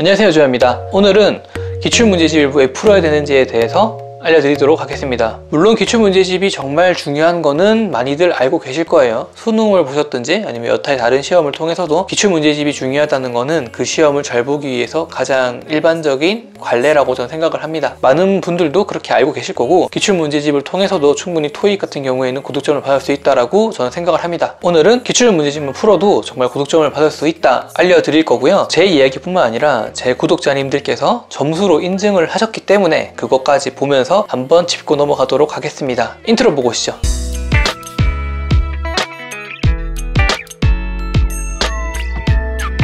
안녕하세요, 조야입니다. 오늘은 기출문제집을 왜 풀어야 되는지에 대해서 알려드리도록 하겠습니다. 물론 기출문제집이 정말 중요한 거는 많이들 알고 계실 거예요. 수능을 보셨든지 아니면 여타의 다른 시험을 통해서도 기출문제집이 중요하다는 거는 그 시험을 잘 보기 위해서 가장 일반적인 관례라고 저는 생각을 합니다. 많은 분들도 그렇게 알고 계실 거고, 기출문제집을 통해서도 충분히 토익 같은 경우에는 고득점을 받을 수 있다라고 저는 생각을 합니다. 오늘은 기출문제집만 풀어도 정말 고득점을 받을 수 있다 알려드릴 거고요. 제 이야기뿐만 아니라 제 구독자님들께서 점수로 인증을 하셨기 때문에 그것까지 보면서 한번 짚고 넘어가도록 하겠습니다. 인트로 보고 오시죠.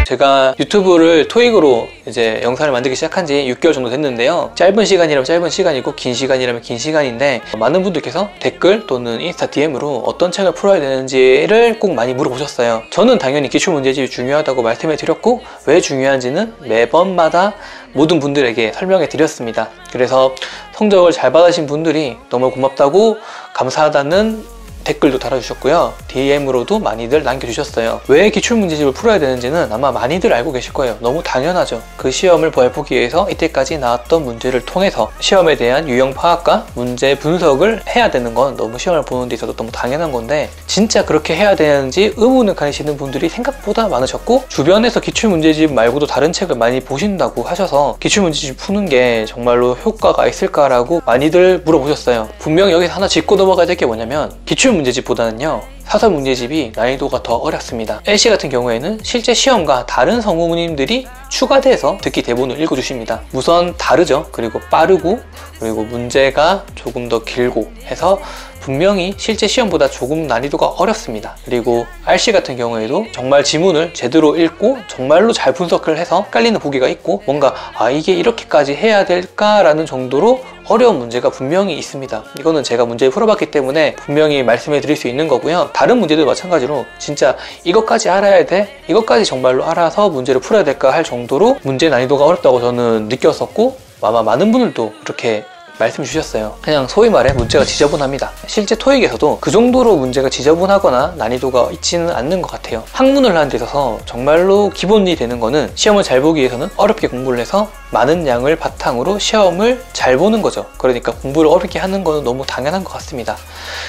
제가 유튜브를 토익으로 이제 영상을 만들기 시작한 지 6개월 정도 됐는데요. 짧은 시간이라면 짧은 시간이고 긴 시간이라면 긴 시간인데, 많은 분들께서 댓글 또는 인스타 DM으로 어떤 책을 풀어야 되는지를 꼭 많이 물어보셨어요. 저는 당연히 기출문제집이 중요하다고 말씀해 드렸고, 왜 중요한지는 매번마다 모든 분들에게 설명해 드렸습니다. 그래서 성적을 잘 받으신 분들이 너무 고맙다고, 감사하다는 댓글도 달아주셨고요. DM으로도 많이들 남겨주셨어요. 왜 기출문제집을 풀어야 되는지는 아마 많이들 알고 계실 거예요. 너무 당연하죠. 그 시험을 보기 위해서 이때까지 나왔던 문제를 통해서 시험에 대한 유형 파악과 문제 분석을 해야 되는 건 너무 시험을 보는 데 있어서 너무 당연한 건데, 진짜 그렇게 해야 되는지 의문을 가지시는 분들이 생각보다 많으셨고, 주변에서 기출문제집 말고도 다른 책을 많이 보신다고 하셔서 기출문제집 푸는 게 정말로 효과가 있을까라고 많이들 물어보셨어요. 분명히 여기서 하나 짚고 넘어가야 될 게 뭐냐면, 기출문제집보다는요, 사설 문제집이 난이도가 더 어렵습니다. LC 같은 경우에는 실제 시험과 다른 성우님들이 추가돼서 듣기 대본을 읽어주십니다. 우선 다르죠. 그리고 빠르고, 그리고 문제가 조금 더 길고 해서 분명히 실제 시험보다 조금 난이도가 어렵습니다. 그리고 RC 같은 경우에도 정말 지문을 제대로 읽고 정말로 잘 분석을 해서 헷갈리는 보기가 있고, 뭔가 이게 이렇게까지 해야 될까라는 정도로 어려운 문제가 분명히 있습니다. 이거는 제가 문제를 풀어봤기 때문에 분명히 말씀해 드릴 수 있는 거고요. 다른 문제도 마찬가지로 진짜 이것까지 알아야 돼? 이것까지 정말로 알아서 문제를 풀어야 될까 할 정도로 문제 난이도가 어렵다고 저는 느꼈었고, 아마 많은 분들도 그렇게 말씀 주셨어요. 그냥 소위 말해 문제가 지저분합니다. 실제 토익에서도 그 정도로 문제가 지저분하거나 난이도가 있지는 않는 것 같아요. 학문을 하는 데 있어서 정말로 기본이 되는 거는, 시험을 잘 보기 위해서는 어렵게 공부를 해서 많은 양을 바탕으로 시험을 잘 보는 거죠. 그러니까 공부를 어렵게 하는 거는 너무 당연한 것 같습니다.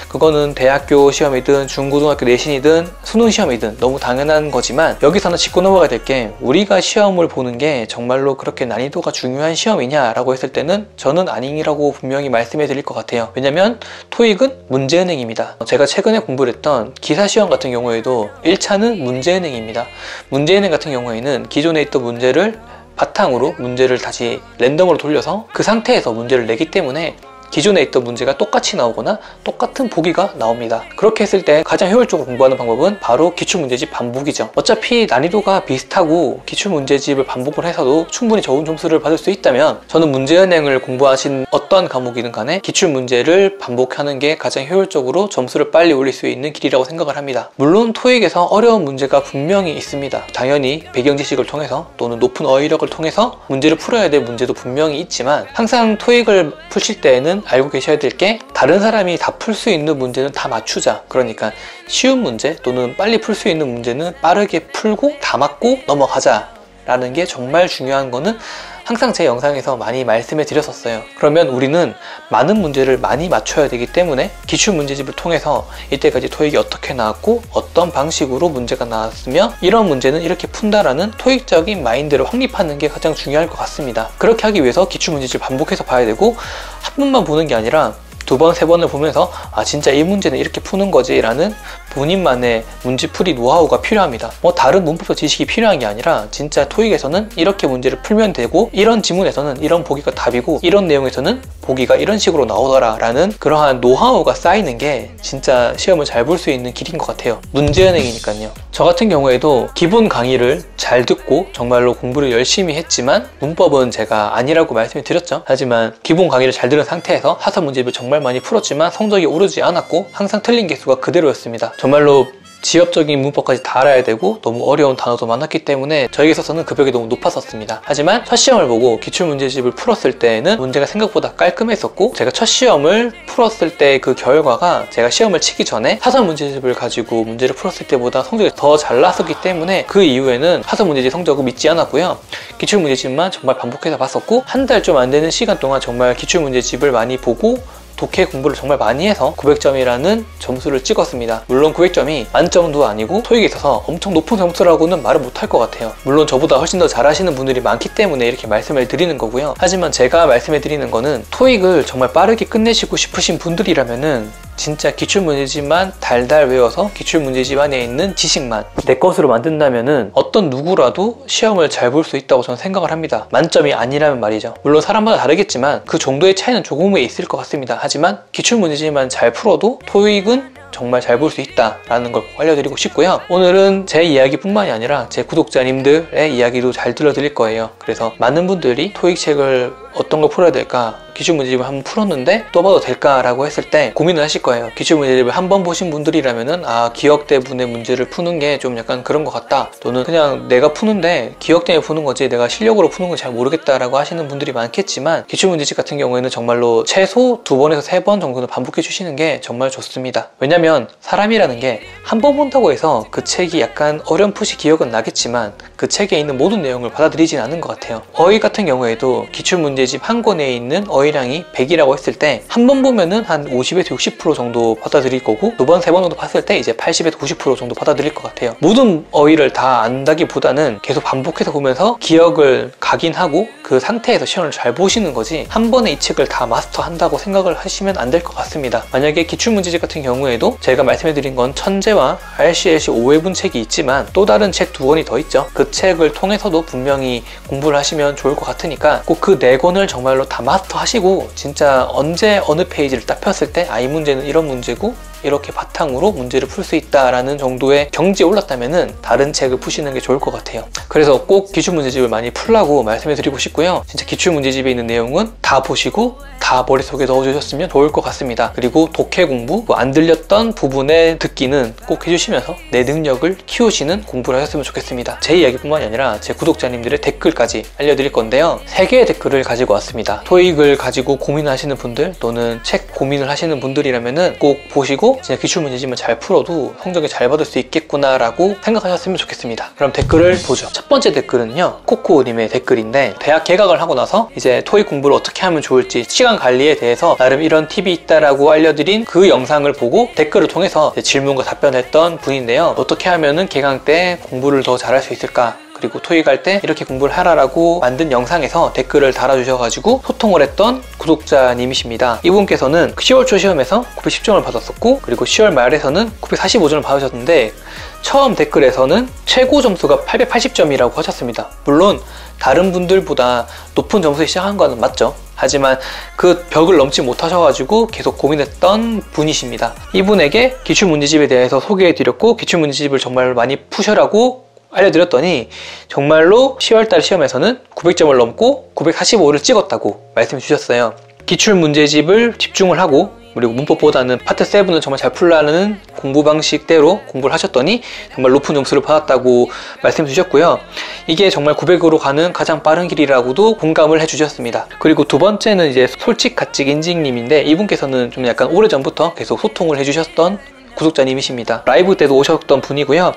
그거는 대학교 시험이든 중고등학교 내신이든 수능 시험이든 너무 당연한 거지만, 여기서는 짚고 넘어가야 될 게, 우리가 시험을 보는 게 정말로 그렇게 난이도가 중요한 시험이냐라고 했을 때는 저는 아니라고 분명히 말씀해 드릴 것 같아요. 왜냐면 토익은 문제은행입니다. 제가 최근에 공부를 했던 기사시험 같은 경우에도 1차는 문제은행입니다. 문제은행 같은 경우에는 기존에 있던 문제를 바탕으로 문제를 다시 랜덤으로 돌려서 그 상태에서 문제를 내기 때문에 기존에 있던 문제가 똑같이 나오거나 똑같은 보기가 나옵니다. 그렇게 했을 때 가장 효율적으로 공부하는 방법은 바로 기출문제집 반복이죠. 어차피 난이도가 비슷하고 기출문제집을 반복을 해서도 충분히 좋은 점수를 받을 수 있다면, 저는 문제은행을 공부하신 어떤 과목이든 간에 기출문제를 반복하는 게 가장 효율적으로 점수를 빨리 올릴 수 있는 길이라고 생각을 합니다. 물론 토익에서 어려운 문제가 분명히 있습니다. 당연히 배경지식을 통해서 또는 높은 어휘력을 통해서 문제를 풀어야 될 문제도 분명히 있지만, 항상 토익을 푸실 때에는 알고 계셔야 될 게, 다른 사람이 다 풀 수 있는 문제는 다 맞추자. 그러니까 쉬운 문제 또는 빨리 풀 수 있는 문제는 빠르게 풀고 다 맞고 넘어가자 라는 게 정말 중요한 거는 항상 제 영상에서 많이 말씀해 드렸었어요. 그러면 우리는 많은 문제를 많이 맞춰야 되기 때문에 기출문제집을 통해서 이때까지 토익이 어떻게 나왔고 어떤 방식으로 문제가 나왔으며 이런 문제는 이렇게 푼다라는 토익적인 마인드를 확립하는 게 가장 중요할 것 같습니다. 그렇게 하기 위해서 기출문제집을 반복해서 봐야 되고, 한 번만 보는 게 아니라 두 번, 세 번을 보면서 진짜 이 문제는 이렇게 푸는 거지 라는 본인만의 문제풀이 노하우가 필요합니다. 다른 문법적 지식이 필요한 게 아니라, 진짜 토익에서는 이렇게 문제를 풀면 되고, 이런 지문에서는 이런 보기가 답이고, 이런 내용에서는 보기가 이런 식으로 나오더라 라는 그러한 노하우가 쌓이는 게 진짜 시험을 잘 볼 수 있는 길인 것 같아요. 문제은행이니까요. 저 같은 경우에도 기본 강의를 잘 듣고 정말로 공부를 열심히 했지만, 문법은 제가 아니라고 말씀을 드렸죠. 하지만 기본 강의를 잘 들은 상태에서 사설 문제집을 정말 많이 풀었지만 성적이 오르지 않았고, 항상 틀린 개수가 그대로였습니다. 정말로 지엽적인 문법까지 다 알아야 되고 너무 어려운 단어도 많았기 때문에 저에게 있어서는 급여가 너무 높았었습니다. 하지만 첫 시험을 보고 기출문제집을 풀었을 때는 문제가 생각보다 깔끔했었고, 제가 첫 시험을 풀었을 때 그 결과가 제가 시험을 치기 전에 사설 문제집을 가지고 문제를 풀었을 때보다 성적이 더 잘 나왔었기 때문에 그 이후에는 사설 문제집 성적을 믿지 않았고요. 기출문제집만 정말 반복해서 봤었고, 한 달 좀 안 되는 시간 동안 정말 기출문제집을 많이 보고 독해 공부를 정말 많이 해서 900점이라는 점수를 찍었습니다. 물론 900점이 만점도 아니고 토익에 있어서 엄청 높은 점수라고는 말을 못할 것 같아요. 물론 저보다 훨씬 더 잘하시는 분들이 많기 때문에 이렇게 말씀을 드리는 거고요. 하지만 제가 말씀해 드리는 거는 토익을 정말 빠르게 끝내시고 싶으신 분들이라면은 진짜 기출문제집만 달달 외워서 기출문제집 안에 있는 지식만 내 것으로 만든다면은 어떤 누구라도 시험을 잘 볼 수 있다고 저는 생각을 합니다. 만점이 아니라면 말이죠. 물론 사람마다 다르겠지만 그 정도의 차이는 조금은 있을 것 같습니다. 하지만 기출문제집만 잘 풀어도 토익은 정말 잘 볼 수 있다라는 걸 꼭 알려드리고 싶고요. 오늘은 제 이야기뿐만이 아니라 제 구독자님들의 이야기도 잘 들려드릴 거예요. 그래서 많은 분들이 토익 책을 어떤 걸 풀어야 될까, 기출문제집을 한번 풀었는데 또 봐도 될까라고 했을 때 고민을 하실 거예요. 기출문제집을 한 번 보신 분들이라면은 기억대분의 문제를 푸는 게 좀 약간 그런 것 같다, 또는 그냥 내가 푸는데 기억대에 푸는 거지 내가 실력으로 푸는 건 잘 모르겠다라고 하시는 분들이 많겠지만, 기출문제집 같은 경우에는 정말로 최소 2번에서 3번 정도는 반복해 주시는 게 정말 좋습니다. 왜냐면 사람이라는 게 한 번 본다고 해서 그 책이 약간 어렴풋이 기억은 나겠지만 그 책에 있는 모든 내용을 받아들이진 않은 것 같아요. 어휘 같은 경우에도 기출문제집 한 권에 있는 어휘량이 100이라고 했을 때 한 번 보면은 한 50에서 60% 정도 받아들일 거고, 2번, 3번 정도 봤을 때 이제 80에서 90% 정도 받아들일 것 같아요. 모든 어휘를 다 안다기보다는 계속 반복해서 보면서 기억을 각인하고 그 상태에서 시험을 잘 보시는 거지, 한 번에 이 책을 다 마스터한다고 생각을 하시면 안 될 것 같습니다. 만약에 기출문제집 같은 경우에도 제가 말씀해드린 건 천재와 RCLC 5회분 책이 있지만 또 다른 책 2권이 더 있죠. 그 책을 통해서도 분명히 공부를 하시면 좋을 것 같으니까 꼭 그 4권을 정말로 다 마스터하시고 진짜 언제 어느 페이지를 딱 폈을 때 이 문제는 이런 문제고 이렇게 바탕으로 문제를 풀 수 있다라는 정도의 경지에 올랐다면은 다른 책을 푸시는 게 좋을 것 같아요. 그래서 꼭 기출문제집을 많이 풀라고 말씀해 드리고 싶고요. 진짜 기출문제집에 있는 내용은 다 보시고 다 머릿속에 넣어주셨으면 좋을 것 같습니다. 그리고 독해 공부, 안 들렸던 부분의 듣기는 꼭 해주시면서 내 능력을 키우시는 공부를 하셨으면 좋겠습니다. 제 이야기뿐만이 아니라 제 구독자님들의 댓글까지 알려드릴 건데요. 3개의 댓글을 가지고 왔습니다. 토익을 가지고 고민하시는 분들 또는 책 고민을 하시는 분들이라면은 꼭 보시고 진짜 기출문제집만 잘 풀어도 성적이 잘 받을 수 있겠구나 라고 생각하셨으면 좋겠습니다. 그럼 댓글을 보죠. 첫 번째 댓글은요, 코코님의 댓글인데, 대학 개강을 하고 나서 이제 토익 공부를 어떻게 하면 좋을지 시간 관리에 대해서 나름 이런 팁이 있다라고 알려드린 그 영상을 보고 댓글을 통해서 질문과 답변을 했던 분인데요. 어떻게 하면은 개강 때 공부를 더 잘할 수 있을까, 그리고 토익 할 때 이렇게 공부를 하라라고 만든 영상에서 댓글을 달아주셔가지고 소통을 했던 구독자님이십니다. 이분께서는 10월 초 시험에서 910점을 받았었고, 그리고 10월 말에서는 945점을 받으셨는데, 처음 댓글에서는 최고 점수가 880점이라고 하셨습니다. 물론 다른 분들보다 높은 점수에 시작한 거는 맞죠. 하지만 그 벽을 넘지 못하셔가지고 계속 고민했던 분이십니다. 이분에게 기출문제집에 대해서 소개해드렸고, 기출문제집을 정말 많이 푸셔라고 알려드렸더니 정말로 10월달 시험에서는 900점을 넘고 945를 찍었다고 말씀해 주셨어요. 기출문제집을 집중을 하고, 그리고 문법보다는 파트 7은 정말 잘 풀라는 공부 방식대로 공부를 하셨더니 정말 높은 점수를 받았다고 말씀해 주셨고요. 이게 정말 900으로 가는 가장 빠른 길이라고도 공감을 해 주셨습니다. 그리고 두 번째는 이제 솔직가찍 인직님인데, 이분께서는 좀 약간 오래전부터 계속 소통을 해 주셨던 구독자님이십니다. 라이브 때도 오셨던 분이고요.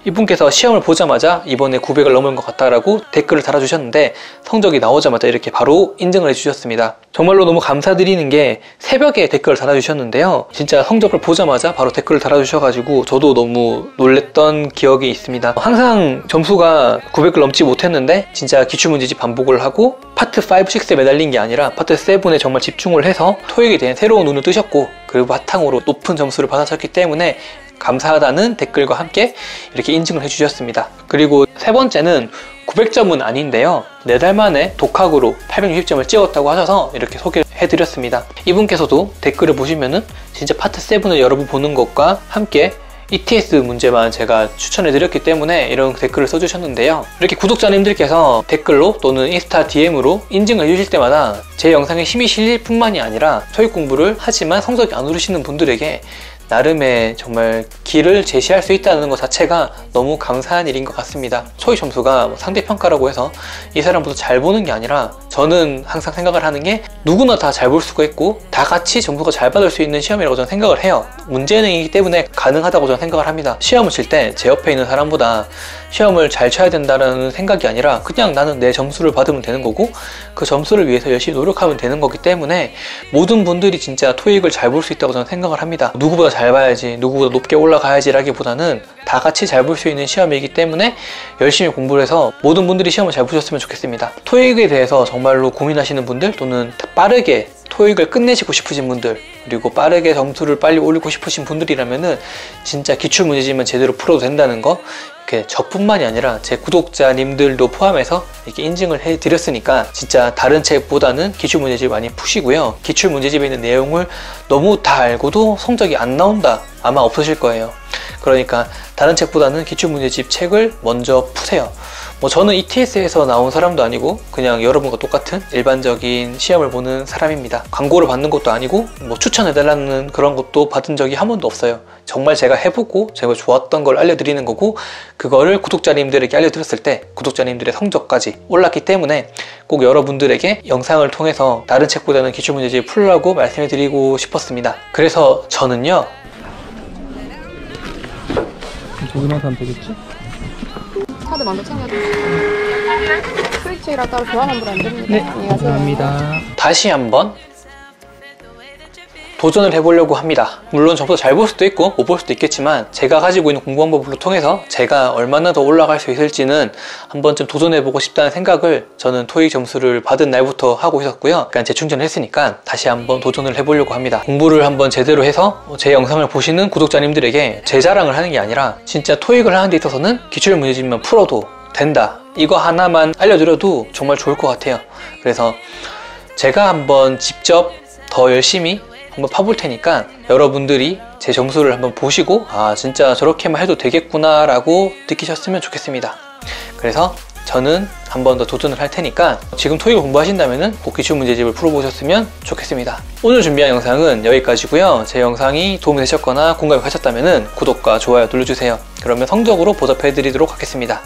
이분께서 시험을 보자마자 이번에 900을 넘은 것 같다라고 댓글을 달아주셨는데, 성적이 나오자마자 이렇게 바로 인증을 해주셨습니다. 정말로 너무 감사드리는 게 새벽에 댓글을 달아주셨는데요. 진짜 성적을 보자마자 바로 댓글을 달아주셔가지고 저도 너무 놀랬던 기억이 있습니다. 항상 점수가 900을 넘지 못했는데 진짜 기출문제집 반복을 하고 파트 5, 6에 매달린 게 아니라 파트 7에 정말 집중을 해서 토익에 대한 새로운 눈을 뜨셨고, 그리고 바탕으로 높은 점수를 받으셨기 때문에 감사하다는 댓글과 함께 이렇게 인증을 해주셨습니다. 그리고 세 번째는 900점은 아닌데요, 4달 만에 독학으로 860점을 찍었다고 하셔서 이렇게 소개해드렸습니다. 이분께서도 댓글을 보시면은 진짜 파트 7을 여러 번 보는 것과 함께 ETS 문제만 제가 추천해드렸기 때문에 이런 댓글을 써주셨는데요. 이렇게 구독자님들께서 댓글로 또는 인스타 DM으로 인증을 해주실 때마다 제 영상에 힘이 실릴 뿐만이 아니라 토익 공부를 하지만 성적이 안 오르시는 분들에게 나름의 정말 길을 제시할 수 있다는 것 자체가 너무 감사한 일인 것 같습니다. 토익 점수가 상대평가라고 해서 이 사람보다 잘 보는 게 아니라, 저는 항상 생각을 하는 게 누구나 다 잘 볼 수가 있고 다 같이 점수가 잘 받을 수 있는 시험이라고 저는 생각을 해요. 문제은행이기 때문에 가능하다고 저는 생각을 합니다. 시험을 칠 때 제 옆에 있는 사람보다 시험을 잘 쳐야 된다는 생각이 아니라 그냥 나는 내 점수를 받으면 되는 거고 그 점수를 위해서 열심히 노력하면 되는 거기 때문에 모든 분들이 진짜 토익을 잘 볼 수 있다고 저는 생각을 합니다. 누구보다 잘 봐야지, 누구보다 높게 올라가야지 라기보다는 다 같이 잘 볼 수 있는 시험이기 때문에 열심히 공부를 해서 모든 분들이 시험을 잘 보셨으면 좋겠습니다. 토익에 대해서 정말로 고민하시는 분들, 또는 빠르게 토익을 끝내시고 싶으신 분들, 그리고 빠르게 점수를 빨리 올리고 싶으신 분들이라면은 진짜 기출문제집만 제대로 풀어도 된다는 거, 이렇게 저뿐만이 아니라 제 구독자님들도 포함해서 이렇게 인증을 해드렸으니까 진짜 다른 책보다는 기출문제집 많이 푸시고요. 기출문제집에 있는 내용을 너무 다 알고도 성적이 안 나온다, 아마 없으실 거예요. 그러니까 다른 책보다는 기출문제집 책을 먼저 푸세요. 뭐 저는 ETS에서 나온 사람도 아니고 그냥 여러분과 똑같은 일반적인 시험을 보는 사람입니다. 광고를 받는 것도 아니고 뭐 추천해달라는 그런 것도 받은 적이 한 번도 없어요. 정말 제가 해보고 제가 좋았던 걸 알려드리는 거고, 그거를 구독자님들에게 알려드렸을 때 구독자님들의 성적까지 올랐기 때문에 꼭 여러분들에게 영상을 통해서 다른 책보다는 기출문제집 풀라고 말씀해 드리고 싶었습니다. 그래서 저는요, 저기만 사면 되겠지? 카드 먼저 챙겨주세요. 스위치라 따로 교환 환불 안 됩니다. 네, 안녕히 가세요. 감사합니다. 다시 한번 도전을 해보려고 합니다. 물론 저보다 잘 볼 수도 있고 못 볼 수도 있겠지만 제가 가지고 있는 공부 방법을 통해서 제가 얼마나 더 올라갈 수 있을지는 한 번쯤 도전해보고 싶다는 생각을 저는 토익 점수를 받은 날부터 하고 있었고요. 약간 재충전을 했으니까 다시 한번 도전을 해보려고 합니다. 공부를 한번 제대로 해서 제 영상을 보시는 구독자님들에게 제 자랑을 하는 게 아니라 진짜 토익을 하는 데 있어서는 기출문제집만 풀어도 된다, 이거 하나만 알려드려도 정말 좋을 것 같아요. 그래서 제가 한번 직접 더 열심히 한번 파볼 테니까 여러분들이 제 점수를 한번 보시고 아 진짜 저렇게만 해도 되겠구나 라고 느끼셨으면 좋겠습니다. 그래서 저는 한 번 더 도전을 할 테니까 지금 토익을 공부하신다면 꼭 기출문제집을 풀어보셨으면 좋겠습니다. 오늘 준비한 영상은 여기까지고요. 제 영상이 도움이 되셨거나 공감이 가셨다면 구독과 좋아요 눌러주세요. 그러면 성적으로 보답해 드리도록 하겠습니다.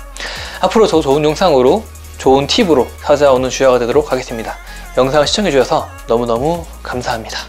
앞으로 더 좋은 영상으로, 좋은 팁으로 찾아오는 주야가 되도록 하겠습니다. 영상을 시청해 주셔서 너무너무 감사합니다.